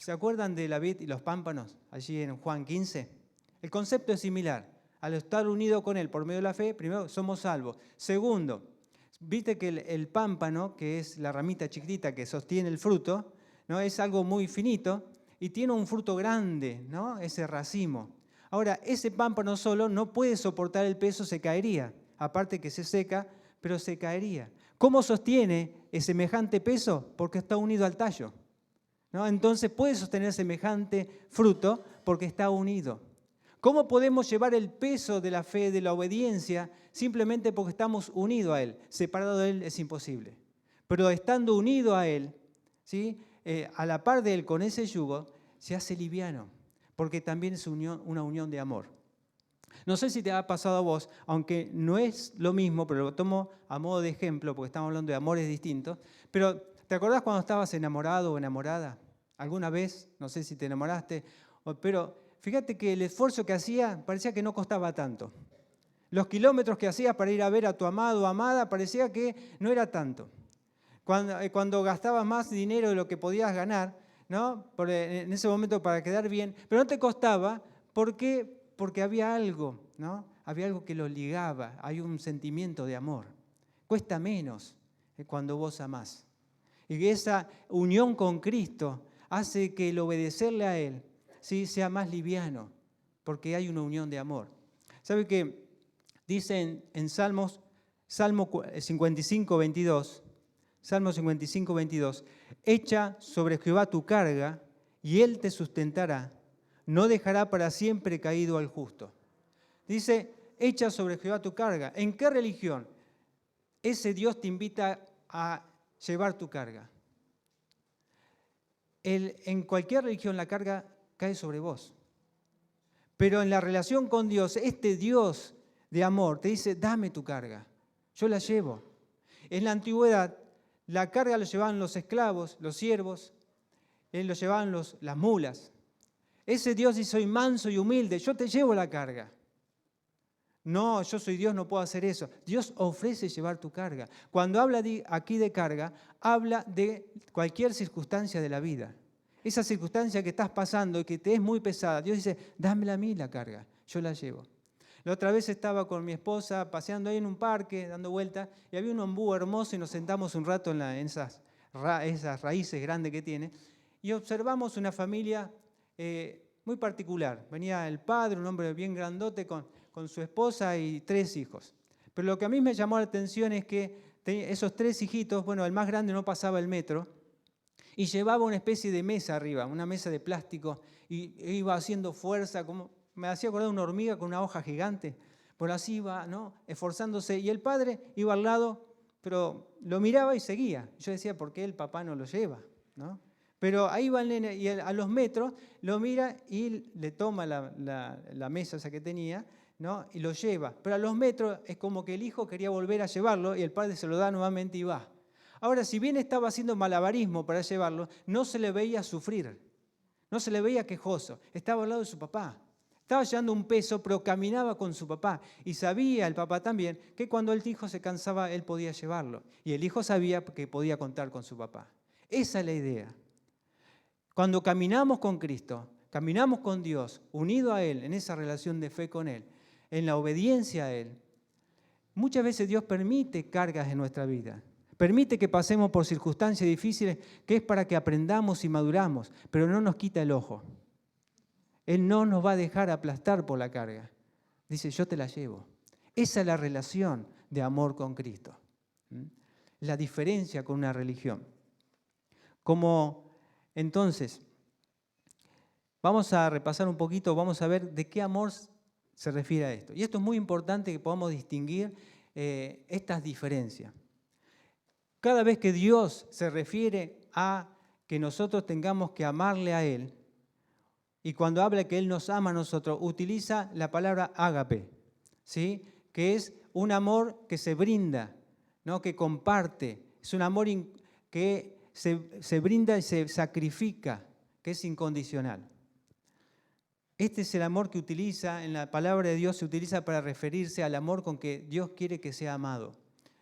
¿Se acuerdan de la vid y los pámpanos allí en Juan 15? El concepto es similar. Al estar unido con Él por medio de la fe, primero somos salvos. Segundo, viste que el pámpano, que es la ramita chiquitita que sostiene el fruto, ¿no? Es algo muy finito y tiene un fruto grande, ¿no? Ese racimo. Ahora, ese pámpano solo no puede soportar el peso, se caería. Aparte que se seca, pero se caería. ¿Cómo sostiene semejante peso? Porque está unido al tallo, ¿no? Entonces puede sostener semejante fruto porque está unido. ¿Cómo podemos llevar el peso de la fe, de la obediencia, simplemente porque estamos unidos a Él? Separado de Él es imposible. Pero estando unido a Él, ¿sí? A la par de Él con ese yugo, se hace liviano, porque también es una unión de amor. No sé si te ha pasado a vos, aunque no es lo mismo, pero lo tomo a modo de ejemplo, porque estamos hablando de amores distintos, pero ¿te acordás cuando estabas enamorado o enamorada? ¿Alguna vez? No sé si te enamoraste, pero fíjate que el esfuerzo que hacía parecía que no costaba tanto. Los kilómetros que hacías para ir a ver a tu amado o amada parecía que no era tanto. Cuando gastabas más dinero de lo que podías ganar, ¿no? En ese momento para quedar bien, pero no te costaba porque había algo, ¿no? Había algo que lo ligaba, hay un sentimiento de amor. Cuesta menos cuando vos amás. Y esa unión con Cristo hace que el obedecerle a Él, ¿sí?, sea más liviano, porque hay una unión de amor. ¿Sabe qué? Dicen en Salmo 55, 22, Salmo 55, 22, echa sobre Jehová tu carga y Él te sustentará, no dejará para siempre caído al justo. Dice, echa sobre Jehová tu carga. ¿En qué religión ese Dios te invita a llevar tu carga? En cualquier religión la carga cae sobre vos. Pero en la relación con Dios, este Dios de amor te dice, dame tu carga, yo la llevo. En la antigüedad, la carga la llevaban los esclavos, los siervos, lo llevaban las mulas. Ese Dios dice, soy manso y humilde, yo te llevo la carga. No, yo soy Dios, no puedo hacer eso. Dios ofrece llevar tu carga. Cuando habla aquí de carga, habla de cualquier circunstancia de la vida. Esa circunstancia que estás pasando y que te es muy pesada, Dios dice, dámela a mí la carga, yo la llevo. La otra vez estaba con mi esposa paseando ahí en un parque, dando vueltas, y había un ombú hermoso y nos sentamos un rato en esas raíces grandes que tiene, y observamos una familia muy particular. Venía el padre, un hombre bien grandote, con su esposa y 3 hijos. Pero lo que a mí me llamó la atención es que esos 3 hijitos, bueno, el más grande no pasaba el metro, y llevaba una especie de mesa arriba, una mesa de plástico, y iba haciendo fuerza, como me hacía acordar de una hormiga con una hoja gigante. Por así iba, ¿no?, esforzándose, y el padre iba al lado, pero lo miraba y seguía. Yo decía, ¿por qué el papá no lo lleva?, ¿no? Pero ahí va el nene, y a los metros lo mira y le toma la mesa esa que tenía, ¿no?, y lo lleva. Pero a los metros es como que el hijo quería volver a llevarlo y el padre se lo da nuevamente y va. Ahora, si bien estaba haciendo malabarismo para llevarlo, no se le veía sufrir, no se le veía quejoso, estaba al lado de su papá. Estaba llevando un peso, pero caminaba con su papá. Y sabía el papá también que cuando el hijo se cansaba, él podía llevarlo. Y el hijo sabía que podía contar con su papá. Esa es la idea. Cuando caminamos con Cristo, caminamos con Dios, unido a Él, en esa relación de fe con Él, en la obediencia a Él, muchas veces Dios permite cargas en nuestra vida. Permite que pasemos por circunstancias difíciles, que es para que aprendamos y maduramos, pero no nos quita el ojo. Él no nos va a dejar aplastar por la carga. Dice, yo te la llevo. Esa es la relación de amor con Cristo. La diferencia con una religión. Entonces, vamos a repasar un poquito, vamos a ver de qué amor se refiere a esto. Y esto es muy importante que podamos distinguir estas diferencias. Cada vez que Dios se refiere a que nosotros tengamos que amarle a Él, y cuando habla que Él nos ama a nosotros, utiliza la palabra ágape, ¿sí?, que es un amor que se brinda, ¿no?, que comparte. Es un amor que se brinda y se sacrifica, que es incondicional. Este es el amor que utiliza, en la palabra de Dios se utiliza para referirse al amor con que Dios quiere que sea amado,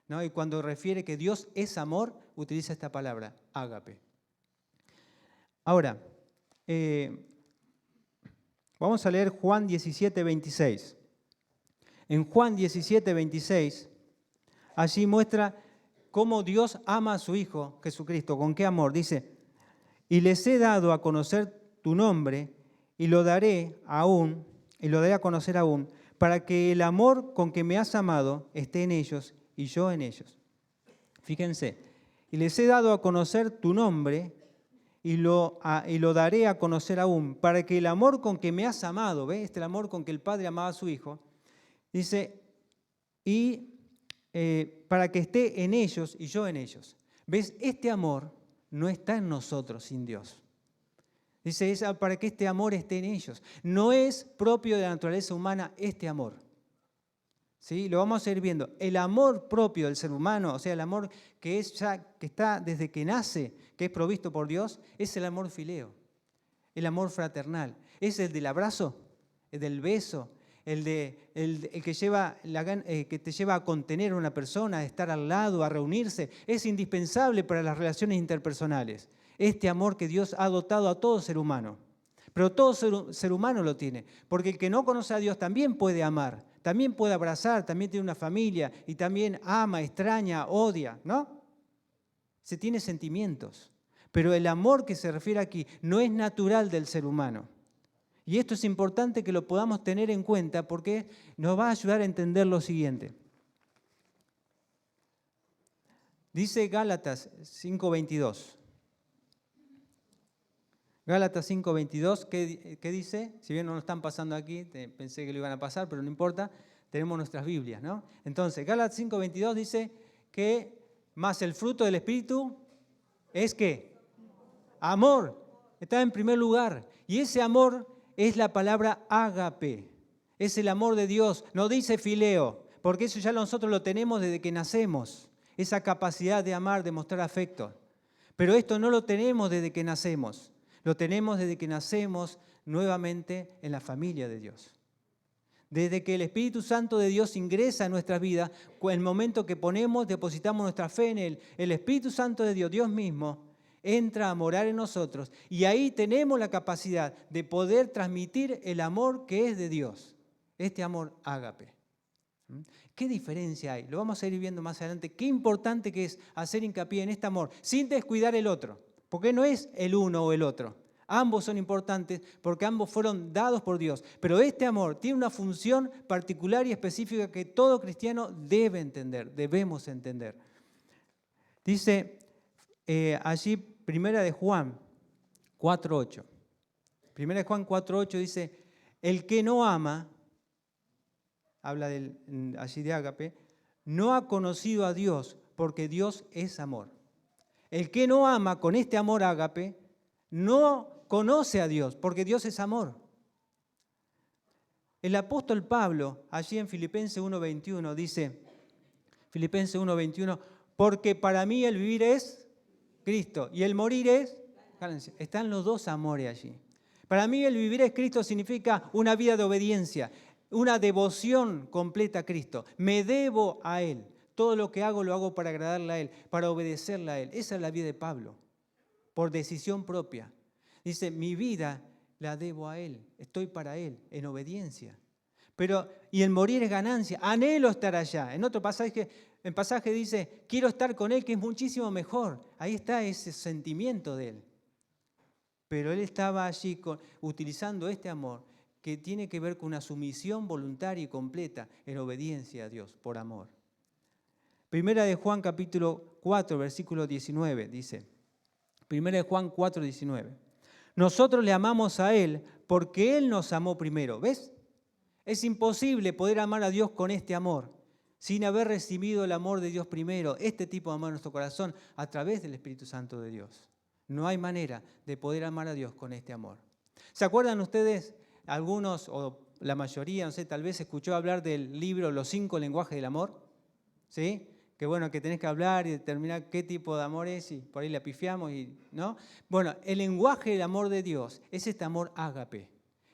¿no? Y cuando refiere que Dios es amor, utiliza esta palabra, ágape. Ahora, Vamos a leer Juan 17, 26. En Juan 17, 26, allí muestra cómo Dios ama a su Hijo Jesucristo, con qué amor. Dice, y les he dado a conocer tu nombre y lo daré a conocer aún, para que el amor con que me has amado esté en ellos y yo en ellos. Fíjense, y les he dado a conocer tu nombre y lo daré a conocer aún, para que el amor con que me has amado, ¿ves? Este es el amor con que el Padre amaba a su Hijo, dice, y para que esté en ellos y yo en ellos. ¿Ves? Este amor no está en nosotros sin Dios. Dice, es para que este amor esté en ellos. No es propio de la naturaleza humana este amor. ¿Sí? Lo vamos a ir viendo. El amor propio del ser humano, o sea, el amor que está desde que nace, que es provisto por Dios, es el amor fileo, el amor fraternal. Es el del abrazo, el del beso, el que te lleva a contener a una persona, a estar al lado, a reunirse. Es indispensable para las relaciones interpersonales. Este amor que Dios ha dotado a todo ser humano. Pero todo ser humano lo tiene, porque el que no conoce a Dios también puede amar, también puede abrazar, también tiene una familia y también ama, extraña, odia, ¿no? Se tiene sentimientos, pero el amor que se refiere aquí no es natural del ser humano. Y esto es importante que lo podamos tener en cuenta porque nos va a ayudar a entender lo siguiente. Dice Gálatas 5:22. Gálatas 5:22, ¿qué dice? Si bien no lo están pasando aquí, pensé que lo iban a pasar, pero no importa, tenemos nuestras Biblias, ¿no? Entonces, Gálatas 5:22 dice que más el fruto del Espíritu es ¿qué? Amor. Está en primer lugar. Y ese amor es la palabra ágape. Es el amor de Dios. No dice fileo, porque eso ya nosotros lo tenemos desde que nacemos. Esa capacidad de amar, de mostrar afecto. Pero esto no lo tenemos desde que nacemos. Lo tenemos desde que nacemos nuevamente en la familia de Dios. Desde que el Espíritu Santo de Dios ingresa en nuestras vidas, en el momento que depositamos nuestra fe en Él, el Espíritu Santo de Dios, Dios mismo, entra a morar en nosotros. Y ahí tenemos la capacidad de poder transmitir el amor que es de Dios. Este amor ágape. ¿Qué diferencia hay? Lo vamos a ir viendo más adelante. Qué importante que es hacer hincapié en este amor sin descuidar el otro. Porque no es el uno o el otro. Ambos son importantes porque ambos fueron dados por Dios. Pero este amor tiene una función particular y específica que todo cristiano debe entender, debemos entender. Dice allí, Primera de Juan 4:8. Primera de Juan 4:8 dice, el que no ama, habla allí de ágape, no ha conocido a Dios porque Dios es amor. El que no ama con este amor ágape no conoce a Dios, porque Dios es amor. El apóstol Pablo, allí en Filipenses 1:21, dice, Filipenses 1:21, porque para mí el vivir es Cristo y el morir es ganancia. Están los dos amores allí. Para mí el vivir es Cristo significa una vida de obediencia, una devoción completa a Cristo. Me debo a Él. Todo lo que hago lo hago para agradarle a Él, para obedecerle a Él. Esa es la vida de Pablo, por decisión propia. Dice, mi vida la debo a Él, estoy para Él, en obediencia. Y el morir es ganancia, anhelo estar allá. En otro pasaje dice, quiero estar con Él, que es muchísimo mejor. Ahí está ese sentimiento de Él. Pero Él estaba allí utilizando este amor que tiene que ver con una sumisión voluntaria y completa en obediencia a Dios, por amor. Primera de Juan capítulo 4, versículo 19, dice, Primera de Juan 4, 19. Nosotros le amamos a Él porque Él nos amó primero. ¿Ves? Es imposible poder amar a Dios con este amor sin haber recibido el amor de Dios primero, este tipo de amor en nuestro corazón a través del Espíritu Santo de Dios. No hay manera de poder amar a Dios con este amor. ¿Se acuerdan ustedes, algunos o la mayoría, no sé, tal vez escuchó hablar del libro Los 5 lenguajes del amor? ¿Sí? Que bueno, que tenés que hablar y determinar qué tipo de amor es y por ahí la pifiamos, ¿no? Bueno, el lenguaje del amor de Dios es este amor ágape.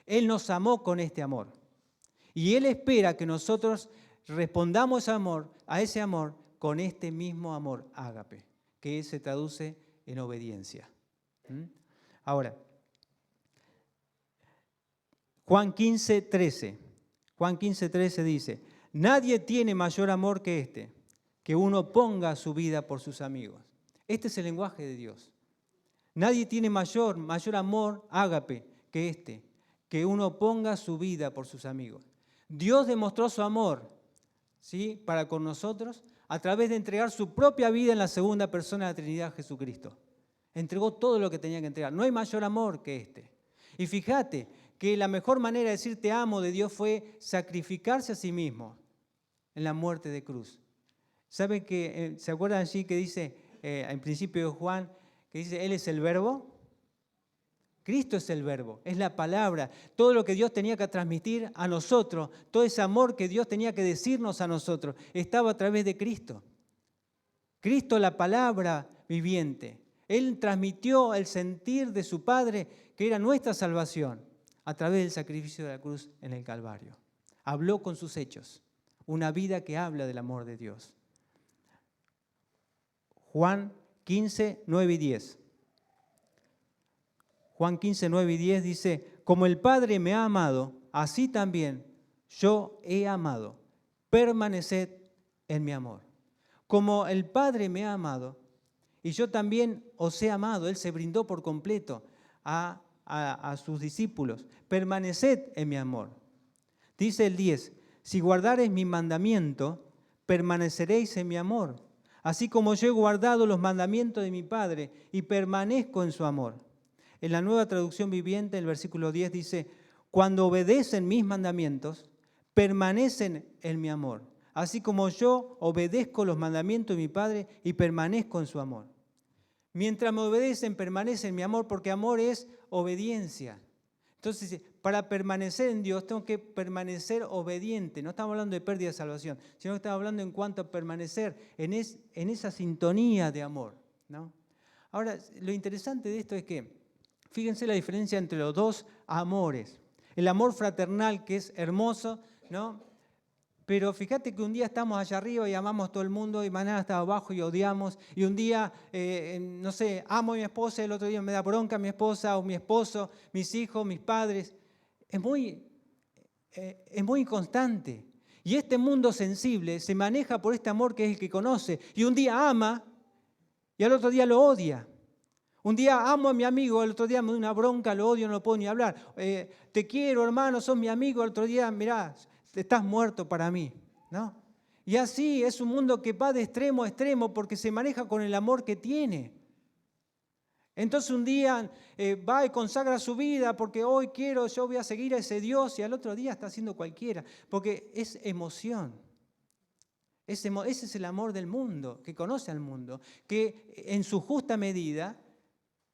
Él nos amó con este amor. Y Él espera que nosotros respondamos a ese amor con este mismo amor ágape, que se traduce en obediencia. Ahora, Juan 15:13. Juan 15:13 dice, nadie tiene mayor amor que este, que uno ponga su vida por sus amigos. Este es el lenguaje de Dios. Nadie tiene mayor amor, ágape, que este, que uno ponga su vida por sus amigos. Dios demostró su amor, ¿sí?, para con nosotros a través de entregar su propia vida en la segunda persona de la Trinidad, Jesucristo. Entregó todo lo que tenía que entregar. No hay mayor amor que este. Y fíjate que la mejor manera de decir te amo de Dios fue sacrificarse a sí mismo en la muerte de cruz. ¿Saben que se acuerdan allí que dice en principio de Juan, que dice Él es el Verbo? Cristo es el Verbo, es la palabra. Todo lo que Dios tenía que transmitir a nosotros, todo ese amor que Dios tenía que decirnos a nosotros, estaba a través de Cristo. Cristo, la palabra viviente. Él transmitió el sentir de su Padre, que era nuestra salvación, a través del sacrificio de la cruz en el Calvario. Habló con sus hechos, una vida que habla del amor de Dios. Juan 15, 9 y 10. Juan 15, 9 y 10 dice, como el Padre me ha amado, así también yo he amado. Permaneced en mi amor. Como el Padre me ha amado, y yo también os he amado. Él se brindó por completo a sus discípulos. Permaneced en mi amor. Dice el 10, si guardareis mi mandamiento, permaneceréis en mi amor. Así como yo he guardado los mandamientos de mi Padre y permanezco en su amor. En la Nueva Traducción Viviente, el versículo 10 dice, cuando obedecen mis mandamientos, permanecen en mi amor. Así como yo obedezco los mandamientos de mi Padre y permanezco en su amor. Mientras me obedecen, permanecen en mi amor, porque amor es obediencia. Entonces, para permanecer en Dios, tengo que permanecer obediente. No estamos hablando de pérdida de salvación, sino que estamos hablando en cuanto a permanecer en esa sintonía de amor, ¿no? Ahora, lo interesante de esto es que, fíjense la diferencia entre los dos amores. El amor fraternal, que es hermoso, ¿no? Pero fíjate que un día estamos allá arriba y amamos a todo el mundo, y mañana estamos abajo y odiamos. Y un día, no sé, amo a mi esposa, y el otro día me da bronca a mi esposa o mi esposo, mis hijos, mis padres. Es muy inconstante. Y este mundo sensible se maneja por este amor que es el que conoce. Y un día ama y al otro día lo odia. Un día amo a mi amigo, el otro día me da una bronca, lo odio, no lo puedo ni hablar. Te quiero, hermano, sos mi amigo, el otro día, mirá, estás muerto para mí, ¿no? Y así es un mundo que va de extremo a extremo porque se maneja con el amor que tiene. Entonces un día va y consagra su vida porque hoy yo voy a seguir a ese Dios, y al otro día está haciendo cualquiera, porque es emoción. Ese es el amor del mundo, que conoce al mundo, que en su justa medida,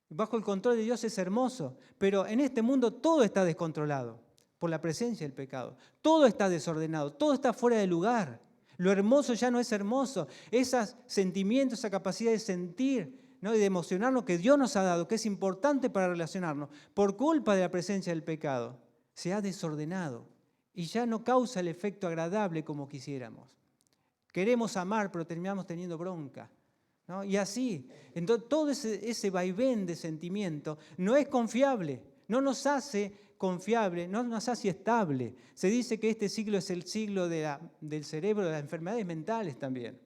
bajo el control de Dios, es hermoso, pero en este mundo todo está descontrolado por la presencia del pecado. Todo está desordenado, todo está fuera de lugar. Lo hermoso ya no es hermoso. Esos sentimientos, esa capacidad de sentir, ¿no?, y de emocionarnos que Dios nos ha dado, que es importante para relacionarnos, por culpa de la presencia del pecado, se ha desordenado y ya no causa el efecto agradable como quisiéramos. Queremos amar, pero terminamos teniendo bronca, ¿no? Y así, entonces todo ese vaivén de sentimiento no es confiable, no nos hace confiable, no nos hace estable. Se dice que este siglo es el siglo del cerebro, de las enfermedades mentales también.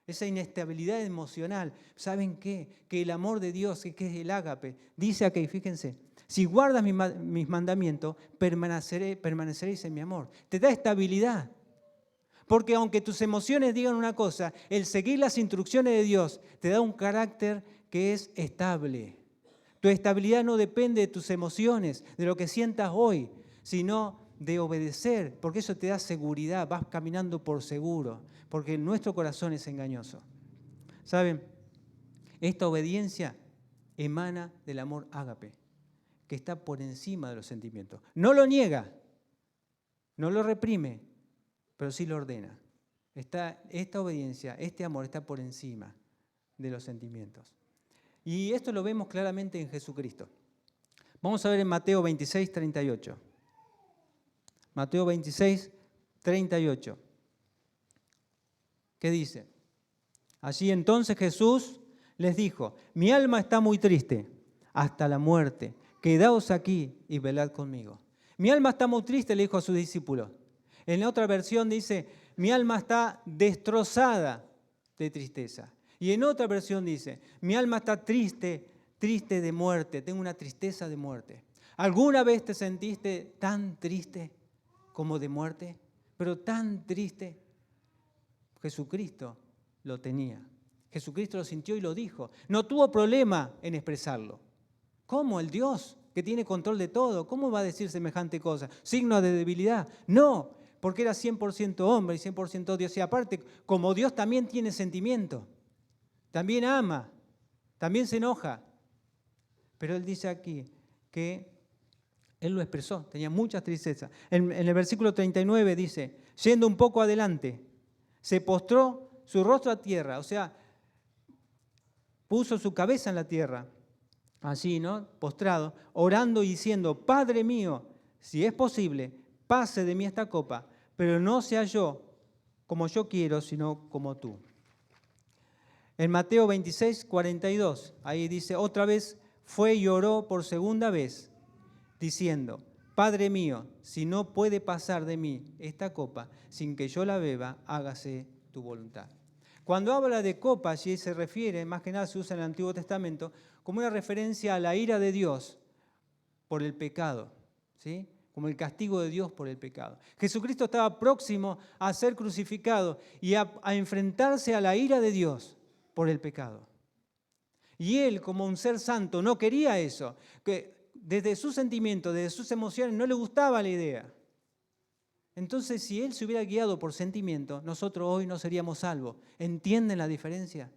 Esa inestabilidad emocional. ¿Saben qué? Que el amor de Dios, que es el ágape, dice aquí, fíjense, si guardas mis mandamientos, permaneceréis en mi amor. Te da estabilidad. Porque aunque tus emociones digan una cosa, el seguir las instrucciones de Dios te da un carácter que es estable. Tu estabilidad no depende de tus emociones, de lo que sientas hoy, sino de obedecer, porque eso te da seguridad, vas caminando por seguro, porque nuestro corazón es engañoso. ¿Saben? Esta obediencia emana del amor ágape, que está por encima de los sentimientos. No lo niega, no lo reprime, pero sí lo ordena. Esta obediencia, este amor está por encima de los sentimientos. Y esto lo vemos claramente en Jesucristo. Vamos a ver en Mateo 26, 38. Mateo 26, 38. ¿Qué dice? Allí entonces Jesús les dijo, mi alma está muy triste hasta la muerte. Quedaos aquí y velad conmigo. Mi alma está muy triste, le dijo a sus discípulos. En otra versión dice, mi alma está destrozada de tristeza. Y en otra versión dice, mi alma está triste, triste de muerte, tengo una tristeza de muerte. ¿Alguna vez te sentiste tan triste como de muerte? Pero tan triste. Jesucristo lo tenía. Jesucristo lo sintió y lo dijo. No tuvo problema en expresarlo. ¿Cómo? El Dios que tiene control de todo, ¿cómo va a decir semejante cosa? ¿Signo de debilidad? No, porque era 100% hombre y 100% Dios. Y aparte, como Dios también tiene sentimiento, también ama, también se enoja. Pero Él dice aquí que Él lo expresó, tenía muchas tristezas. En el versículo 39 dice, yendo un poco adelante, se postró su rostro a tierra, o sea, puso su cabeza en la tierra, así, ¿no? Postrado, orando y diciendo, Padre mío, si es posible, pase de mí esta copa, pero no sea yo como yo quiero, sino como tú. En Mateo 26, 42, ahí dice, otra vez fue y oró por segunda vez, diciendo, Padre mío, si no puede pasar de mí esta copa sin que yo la beba, hágase tu voluntad. Cuando habla de copa, allí se refiere, más que nada se usa en el Antiguo Testamento, como una referencia a la ira de Dios por el pecado, ¿sí? Como el castigo de Dios por el pecado. Jesucristo estaba próximo a ser crucificado y a enfrentarse a la ira de Dios por el pecado. Y Él, como un ser santo, no quería eso, que desde sus sentimientos, desde sus emociones, no le gustaba la idea. Entonces, si Él se hubiera guiado por sentimiento, nosotros hoy no seríamos salvos. ¿Entienden la diferencia?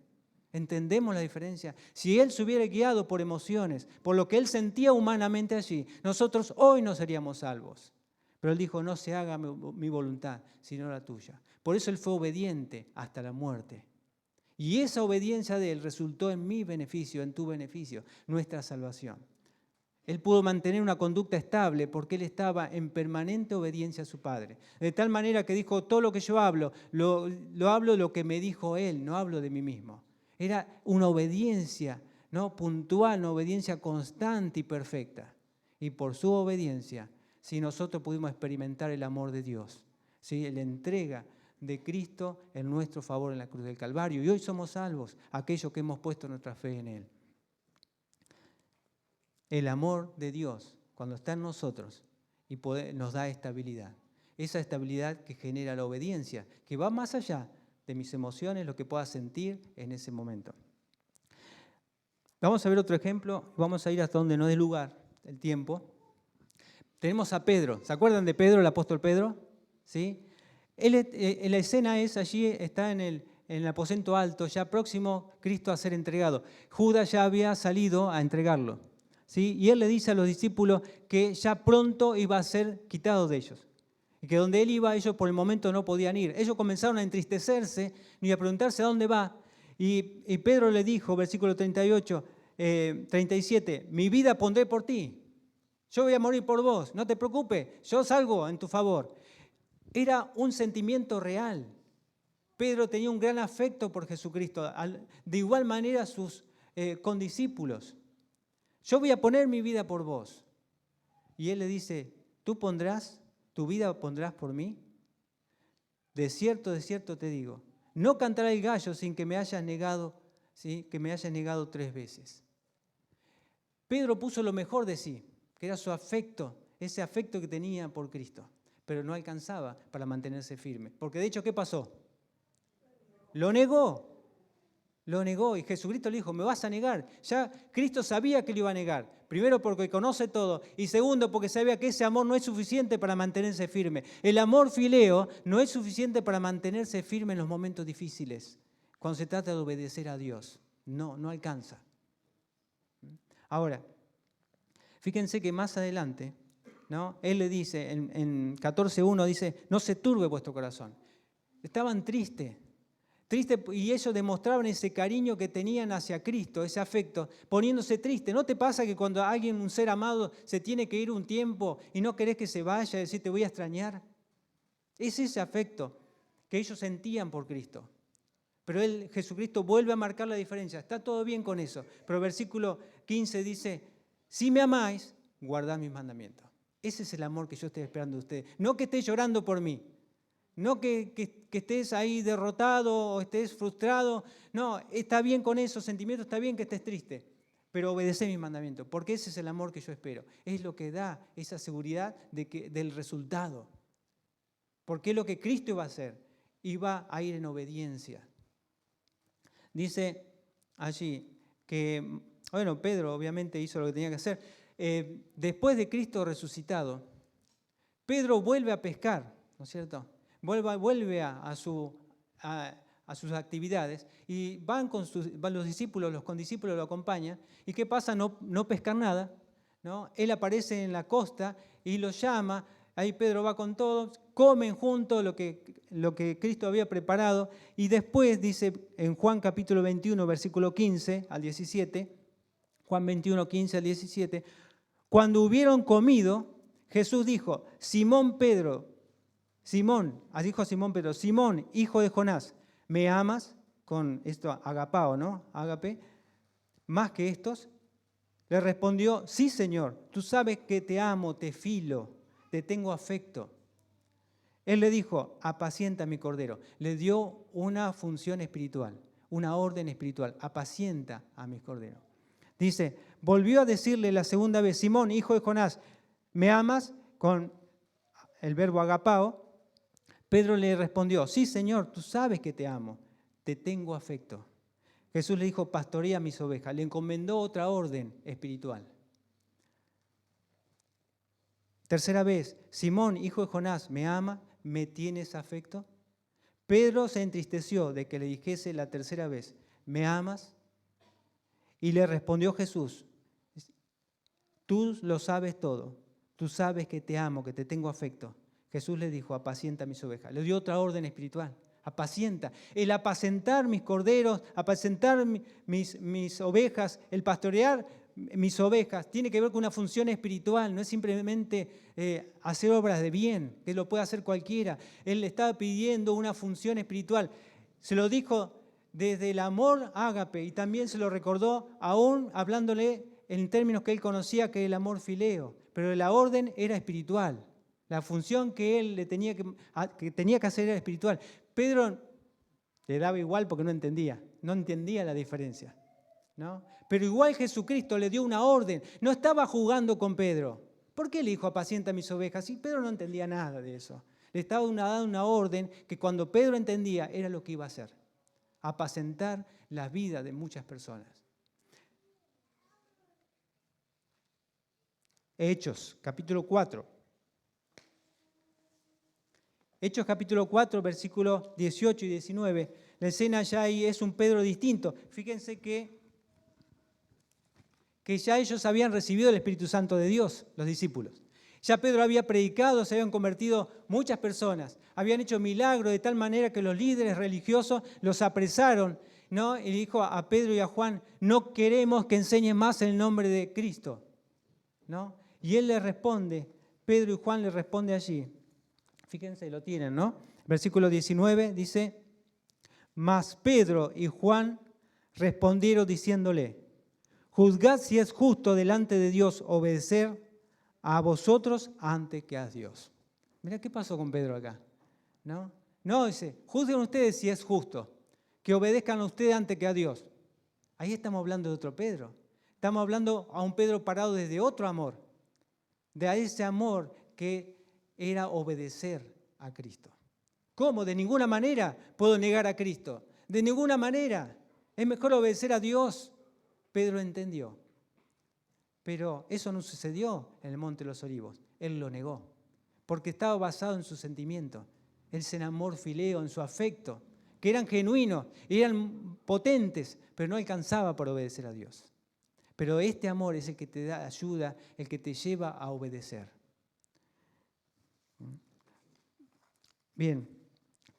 ¿Entendemos la diferencia? Si Él se hubiera guiado por emociones, por lo que Él sentía humanamente allí, nosotros hoy no seríamos salvos. Pero Él dijo, no se haga mi voluntad, sino la tuya. Por eso Él fue obediente hasta la muerte. Y esa obediencia de Él resultó en mi beneficio, en tu beneficio, nuestra salvación. Él pudo mantener una conducta estable porque Él estaba en permanente obediencia a su Padre. De tal manera que dijo, todo lo que yo hablo, lo hablo de lo que me dijo Él, no hablo de mí mismo. Era una obediencia, ¿no? Puntual, una obediencia constante y perfecta. Y por su obediencia, si nosotros pudimos experimentar el amor de Dios, ¿sí? La entrega de Cristo en nuestro favor en la cruz del Calvario. Y hoy somos salvos, aquellos que hemos puesto nuestra fe en Él. El amor de Dios, cuando está en nosotros, y nos da estabilidad. Esa estabilidad que genera la obediencia, que va más allá de mis emociones, lo que pueda sentir en ese momento. Vamos a ver otro ejemplo, vamos a ir hasta donde no dé lugar el tiempo. Tenemos a Pedro, ¿se acuerdan de Pedro, el apóstol Pedro? ¿Sí? La escena es, allí está en el aposento alto, ya próximo Cristo a ser entregado. Judas ya había salido a entregarlo. ¿Sí? Y él le dice a los discípulos que ya pronto iba a ser quitado de ellos. Y que donde él iba, ellos por el momento no podían ir. Ellos comenzaron a entristecerse y a preguntarse a dónde va. Y Pedro le dijo, versículo 37, mi vida pondré por ti. Yo voy a morir por vos, no te preocupes, yo salgo en tu favor. Era un sentimiento real. Pedro tenía un gran afecto por Jesucristo, de igual manera sus condiscípulos. Yo voy a poner mi vida por vos. Y él le dice, tu vida pondrás por mí. De cierto te digo, no cantará el gallo sin que me hayas negado, ¿sí? Que me hayas negado 3 veces. Pedro puso lo mejor de sí, que era su afecto, ese afecto que tenía por Cristo, pero no alcanzaba para mantenerse firme. Porque de hecho, ¿qué pasó? Lo negó y Jesucristo le dijo, me vas a negar. Ya Cristo sabía que lo iba a negar. Primero porque conoce todo y segundo porque sabía que ese amor no es suficiente para mantenerse firme. El amor fileo no es suficiente para mantenerse firme en los momentos difíciles, cuando se trata de obedecer a Dios. No alcanza. Ahora, fíjense que más adelante, ¿no? Él le dice, en 14:1 dice, no se turbe vuestro corazón. Estaban tristes, y ellos demostraban ese cariño que tenían hacia Cristo, ese afecto, poniéndose triste. ¿No te pasa que cuando alguien, un ser amado, se tiene que ir un tiempo y no querés que se vaya, decir te voy a extrañar? Es ese afecto que ellos sentían por Cristo. Pero Jesucristo vuelve a marcar la diferencia. Está todo bien con eso. Pero el versículo 15 dice, si me amáis, guardad mis mandamientos. Ese es el amor que yo estoy esperando de usted. No que estés llorando por mí. No que estés ahí derrotado o estés frustrado. No, está bien con esos sentimientos, está bien que estés triste. Pero obedece mis mandamientos, porque ese es el amor que yo espero. Es lo que da esa seguridad del resultado. Porque es lo que Cristo iba a hacer. Iba a ir en obediencia. Dice allí que, bueno, Pedro obviamente hizo lo que tenía que hacer. Después de Cristo resucitado, Pedro vuelve a pescar, ¿no es cierto? Vuelve a sus actividades y van los discípulos, los condiscípulos lo acompañan. ¿Y qué pasa? No pescan nada, ¿no? Él aparece en la costa y los llama. Ahí Pedro va con todos, comen juntos lo que Cristo había preparado. Y después dice en Juan capítulo 21, versículo 15 al 17, Juan 21, 15 al 17, cuando hubieron comido, Jesús dijo, Simón, hijo de Jonás, ¿me amas? Con esto agapao, ¿no? Ágape, más que estos. Le respondió, sí, Señor, tú sabes que te amo, te filo, te tengo afecto. Él le dijo, apacienta mi cordero. Le dio una función espiritual, una orden espiritual, apacienta a mis corderos. Dice, volvió a decirle la segunda vez, Simón, hijo de Jonás, ¿me amas? Con el verbo agapao. Pedro le respondió, sí, Señor, tú sabes que te amo, te tengo afecto. Jesús le dijo, pastorea mis ovejas. Le encomendó otra orden espiritual. Tercera vez, Simón, hijo de Jonás, ¿me ama? ¿Me tienes afecto? Pedro se entristeció de que le dijese la tercera vez, ¿me amas? Y le respondió Jesús, tú lo sabes todo, tú sabes que te amo, que te tengo afecto. Jesús le dijo, apacienta mis ovejas. Le dio otra orden espiritual, apacienta. El apacentar mis corderos, apacentar mis ovejas, el pastorear mis ovejas, tiene que ver con una función espiritual, no es simplemente hacer obras de bien, que lo puede hacer cualquiera. Él le estaba pidiendo una función espiritual. Se lo dijo desde el amor ágape y también se lo recordó aún hablándole en términos que él conocía, que el amor fileo, pero la orden era espiritual. La función que él tenía que hacer era espiritual. Pedro le daba igual porque no entendía la diferencia, ¿no? Pero igual Jesucristo le dio una orden, no estaba jugando con Pedro. ¿Por qué le dijo apacienta mis ovejas? Y Pedro no entendía nada de eso. Le estaba dando una orden que cuando Pedro entendía era lo que iba a hacer, apacentar la vida de muchas personas. Hechos, capítulo 4. Hechos capítulo 4, versículos 18 y 19. La escena ya ahí es un Pedro distinto. Fíjense que ya ellos habían recibido el Espíritu Santo de Dios, los discípulos. Ya Pedro había predicado, se habían convertido muchas personas. Habían hecho milagros de tal manera que los líderes religiosos los apresaron, ¿no? Y dijo a Pedro y a Juan, no queremos que enseñen más el nombre de Cristo, ¿no? Y él le responde, Pedro y Juan le responde allí. Fíjense, lo tienen, ¿no? Versículo 19 dice, mas Pedro y Juan respondieron diciéndole, juzgad si es justo delante de Dios obedecer a vosotros antes que a Dios. Mirá qué pasó con Pedro acá, ¿no? No, dice, juzguen ustedes si es justo, que obedezcan a ustedes antes que a Dios. Ahí estamos hablando de otro Pedro. Estamos hablando a un Pedro parado desde otro amor, de ese amor que era obedecer a Cristo. ¿Cómo? De ninguna manera puedo negar a Cristo. De ninguna manera. Es mejor obedecer a Dios. Pedro entendió. Pero eso no sucedió en el Monte de los Olivos. Él lo negó. Porque estaba basado en sus sentimientos. En amor fileo, en su afecto. Que eran genuinos, eran potentes, pero no alcanzaba por obedecer a Dios. Pero este amor es el que te da ayuda, el que te lleva a obedecer. Bien,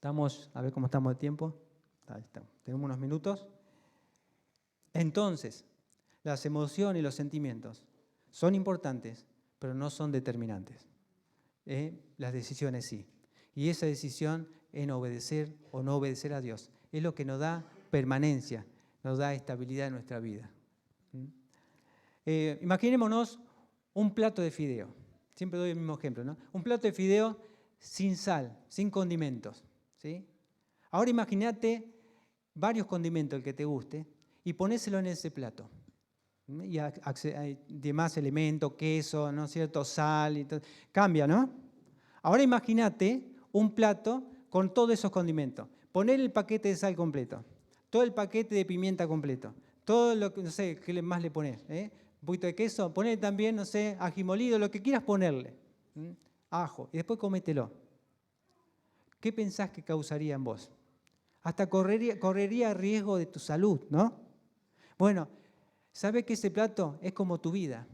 a ver cómo estamos de tiempo. Ahí está, tenemos unos minutos. Entonces, las emociones y los sentimientos son importantes, pero no son determinantes. Las decisiones sí. Y esa decisión en obedecer o no obedecer a Dios es lo que nos da permanencia, nos da estabilidad en nuestra vida. Imaginémonos un plato de fideo, siempre doy el mismo ejemplo, ¿no? Un plato de fideo sin sal, sin condimentos, ¿sí? Ahora imagínate varios condimentos, el que te guste, y ponéselo en ese plato. Y hay demás elementos, queso, ¿no es cierto? Sal, y todo. Cambia, ¿no? Ahora imagínate un plato con todos esos condimentos. Poner el paquete de sal completo, todo el paquete de pimienta completo, todo lo que, no sé, ¿qué más le pones? Un poquito de queso, poner también, no sé, ají molido, lo que quieras ponerle. Ajo, y después comételo. ¿Qué pensás que causaría en vos? Hasta correría riesgo de tu salud, ¿no? Bueno, ¿sabes que ese plato es como tu vida?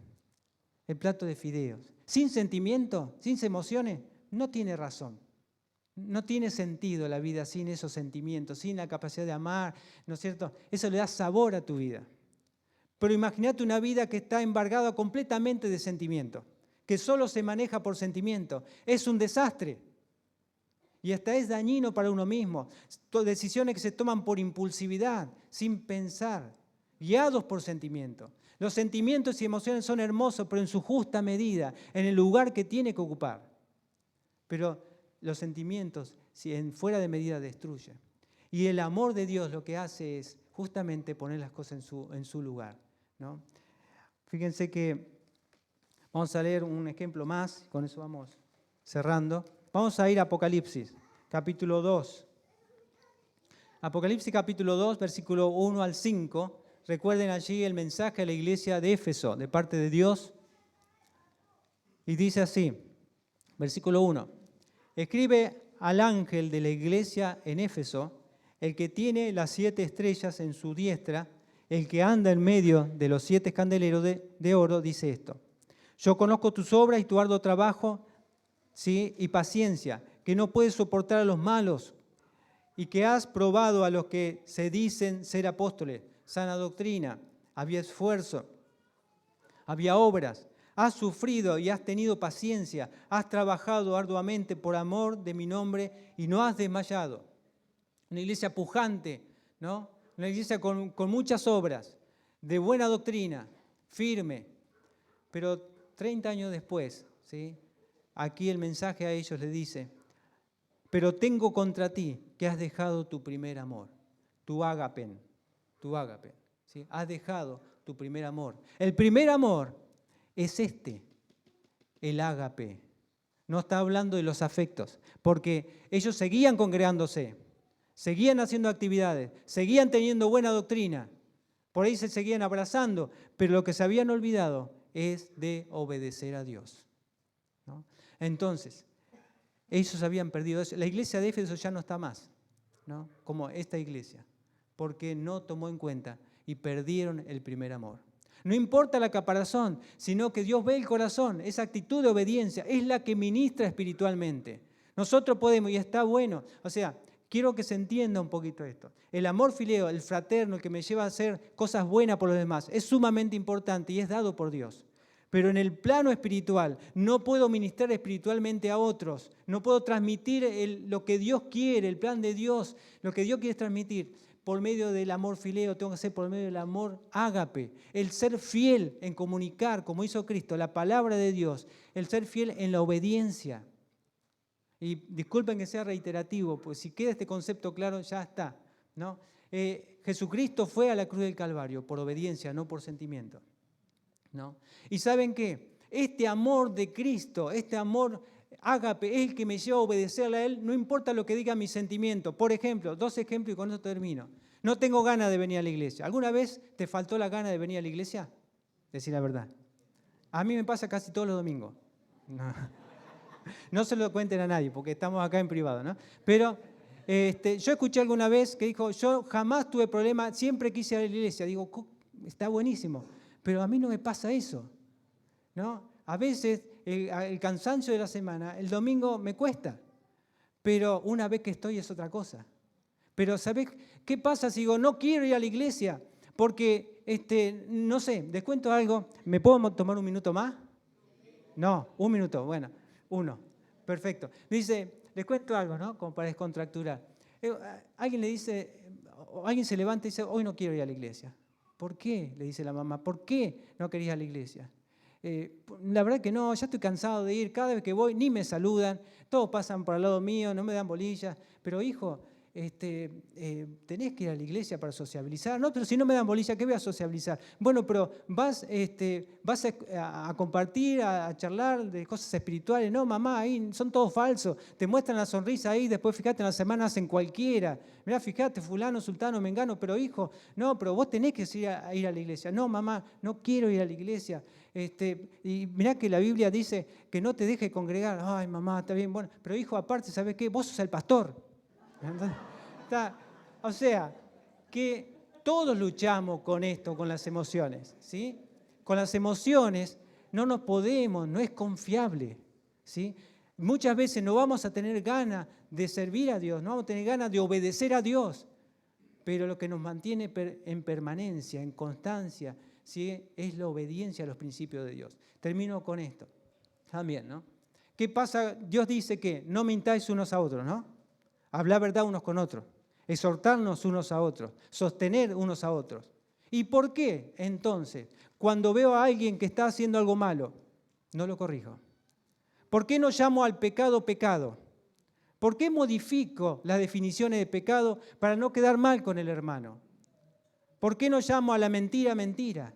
El plato de fideos. Sin sentimiento, sin emociones, no tiene razón. No tiene sentido la vida sin esos sentimientos, sin la capacidad de amar, ¿no es cierto? Eso le da sabor a tu vida. Pero imagínate una vida que está embargada completamente de sentimiento, que solo se maneja por sentimiento. Es un desastre. Y hasta es dañino para uno mismo. Decisiones que se toman por impulsividad, sin pensar, guiados por sentimientos. Los sentimientos y emociones son hermosos, pero en su justa medida, en el lugar que tiene que ocupar. Pero los sentimientos, si fuera de medida, destruyen. Y el amor de Dios lo que hace es justamente poner las cosas en su lugar, ¿no? Fíjense que vamos a leer un ejemplo más, con eso vamos cerrando. Vamos a ir a Apocalipsis, capítulo 2. Apocalipsis, capítulo 2, versículo 1 al 5. Recuerden allí el mensaje a la iglesia de Éfeso, de parte de Dios. Y dice así, versículo 1. Escribe al ángel de la iglesia en Éfeso, el que tiene las 7 estrellas en su diestra, el que anda en medio de los 7 candeleros de oro, dice esto. Yo conozco tus obras y tu arduo trabajo, ¿sí? Y paciencia, que no puedes soportar a los malos y que has probado a los que se dicen ser apóstoles, sana doctrina, había esfuerzo, había obras. Has sufrido y has tenido paciencia, has trabajado arduamente por amor de mi nombre y no has desmayado. Una iglesia pujante, ¿no? Una iglesia con muchas obras, de buena doctrina, firme. Pero 30 años después, ¿sí? Aquí el mensaje a ellos les dice, pero tengo contra ti que has dejado tu primer amor, tu ágape, ¿sí? Has dejado tu primer amor. El primer amor es el ágape. No está hablando de los afectos, porque ellos seguían congregándose, seguían haciendo actividades, seguían teniendo buena doctrina, por ahí se seguían abrazando, pero lo que se habían olvidado es de obedecer a Dios, ¿no? Entonces, ellos habían perdido eso. La iglesia de Éfeso ya no está más, ¿no? Como esta iglesia, porque no tomó en cuenta y perdieron el primer amor. No importa la caparazón, sino que Dios ve el corazón. Esa actitud de obediencia es la que ministra espiritualmente. Nosotros podemos, y está bueno, o sea, quiero que se entienda un poquito esto. El amor fileo, el fraterno, el que me lleva a hacer cosas buenas por los demás, es sumamente importante y es dado por Dios. Pero en el plano espiritual no puedo ministrar espiritualmente a otros, no puedo transmitir lo que Dios quiere, el plan de Dios, lo que Dios quiere transmitir por medio del amor fileo, tengo que hacer por medio del amor ágape, el ser fiel en comunicar, como hizo Cristo, la palabra de Dios, el ser fiel en la obediencia. Y disculpen que sea reiterativo, pues si queda este concepto claro, ya está, ¿no? Jesucristo fue a la cruz del Calvario por obediencia, no por sentimiento, ¿no? Y ¿saben qué? Este amor de Cristo, este amor ágape es el que me lleva a obedecerle a Él, no importa lo que diga mi sentimiento. Por ejemplo, 2 ejemplos y con eso termino. No tengo ganas de venir a la iglesia. ¿Alguna vez te faltó la gana de venir a la iglesia? Decir la verdad. A mí me pasa casi todos los domingos. No se lo cuenten a nadie porque estamos acá en privado, ¿no? Pero yo escuché alguna vez que dijo, yo jamás tuve problema, siempre quise ir a la iglesia. Digo, está buenísimo, pero a mí no me pasa eso, ¿no? A veces el cansancio de la semana, el domingo me cuesta, pero una vez que estoy es otra cosa. Pero ¿sabés qué pasa si digo, no quiero ir a la iglesia? Porque, no sé, les cuento algo. ¿Me puedo tomar un minuto más? No, un minuto, bueno, uno. Perfecto. Dice, les cuento algo, ¿no? Como para descontracturar. Alguien le dice, alguien se levanta y dice, hoy no quiero ir a la iglesia. ¿Por qué? Le dice la mamá, ¿por qué no querías ir a la iglesia? La verdad que no, ya estoy cansado de ir, cada vez que voy ni me saludan, todos pasan por al lado mío, no me dan bolillas, pero hijo, tenés que ir a la iglesia para sociabilizar. No, pero si no me dan bolilla, ¿qué voy a sociabilizar? Bueno, pero vas a compartir, a charlar de cosas espirituales. No, mamá, ahí son todos falsos. Te muestran la sonrisa ahí, después fíjate en la semana hacen cualquiera. Mirá, fíjate, fulano, sultano, mengano, pero hijo, no, pero vos tenés que ir a la iglesia. No, mamá, no quiero ir a la iglesia. Y mirá que la Biblia dice que no te deje congregar. Ay, mamá, está bien, bueno, pero hijo, aparte, ¿sabés qué? Vos sos el pastor. O sea, que todos luchamos con esto, con las emociones, ¿sí? Con las emociones no nos podemos, no es confiable, ¿sí? Muchas veces no vamos a tener ganas de servir a Dios, no vamos a tener ganas de obedecer a Dios, pero lo que nos mantiene en permanencia, en constancia, ¿sí? Es la obediencia a los principios de Dios. Termino con esto también, ¿no? ¿Qué pasa? Dios dice que no mintáis unos a otros, ¿no? Hablar verdad unos con otros, exhortarnos unos a otros, sostener unos a otros. ¿Y por qué entonces, cuando veo a alguien que está haciendo algo malo, no lo corrijo? ¿Por qué no llamo al pecado pecado? ¿Por qué modifico las definiciones de pecado para no quedar mal con el hermano? ¿Por qué no llamo a la mentira mentira?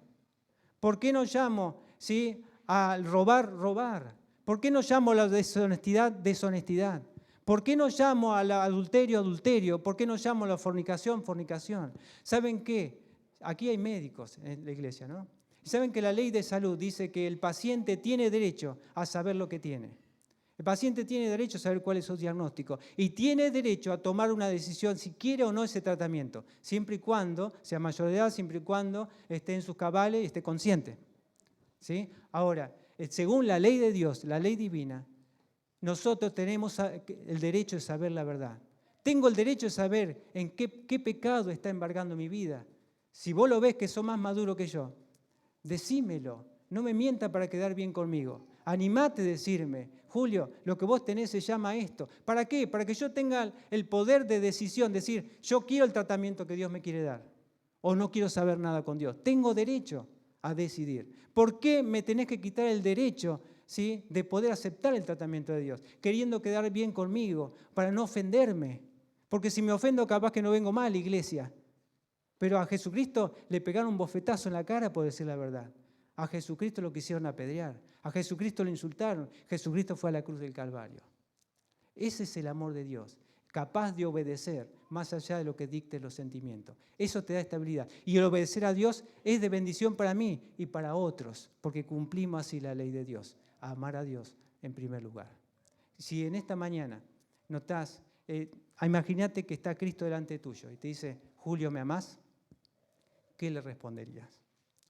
¿Por qué no llamo, ¿sí?, al robar robar? ¿Por qué no llamo a la deshonestidad deshonestidad? ¿Por qué no llamo al adulterio adulterio? ¿Por qué no llamo a la fornicación fornicación? ¿Saben qué? Aquí hay médicos en la iglesia, ¿no? ¿Saben que la ley de salud dice que el paciente tiene derecho a saber lo que tiene? El paciente tiene derecho a saber cuál es su diagnóstico y tiene derecho a tomar una decisión si quiere o no ese tratamiento, siempre y cuando sea mayor de edad, siempre y cuando esté en sus cabales y esté consciente, ¿sí? Ahora, según la ley de Dios, la ley divina, nosotros tenemos el derecho de saber la verdad. Tengo el derecho de saber en qué pecado está embargando mi vida. Si vos lo ves que sos más maduro que yo, decímelo. No me mienta para quedar bien conmigo. Animate a decirme, Julio, lo que vos tenés se llama esto. ¿Para qué? Para que yo tenga el poder de decisión, decir, yo quiero el tratamiento que Dios me quiere dar o no quiero saber nada con Dios. Tengo derecho a decidir. ¿Por qué me tenés que quitar el derecho, ¿sí?, de poder aceptar el tratamiento de Dios, queriendo quedar bien conmigo, para no ofenderme? Porque si me ofendo, capaz que no vengo más a la iglesia. Pero a Jesucristo le pegaron un bofetazo en la cara por decir la verdad. A Jesucristo lo quisieron apedrear. A Jesucristo lo insultaron. Jesucristo fue a la cruz del Calvario. Ese es el amor de Dios, capaz de obedecer más allá de lo que dicten los sentimientos. Eso te da estabilidad. Y el obedecer a Dios es de bendición para mí y para otros, porque cumplimos así la ley de Dios, amar a Dios en primer lugar. Si en esta mañana notás, imagínate que está Cristo delante tuyo y te dice, Julio, ¿me amás? ¿Qué le responderías?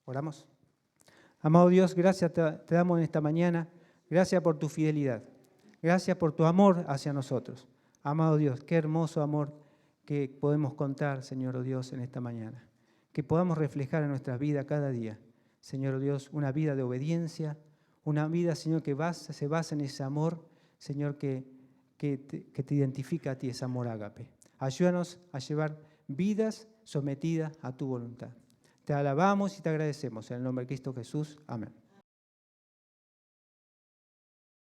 ¿Oramos? Amado Dios, gracias te damos en esta mañana. Gracias por tu fidelidad. Gracias por tu amor hacia nosotros. Amado Dios, qué hermoso amor que podemos contar, Señor Dios, en esta mañana. Que podamos reflejar en nuestra vida cada día, Señor Dios, una vida de obediencia, una vida, Señor, que se basa en ese amor, Señor, que te identifica a ti, ese amor ágape. Ayúdanos a llevar vidas sometidas a tu voluntad. Te alabamos y te agradecemos en el nombre de Cristo Jesús. Amén.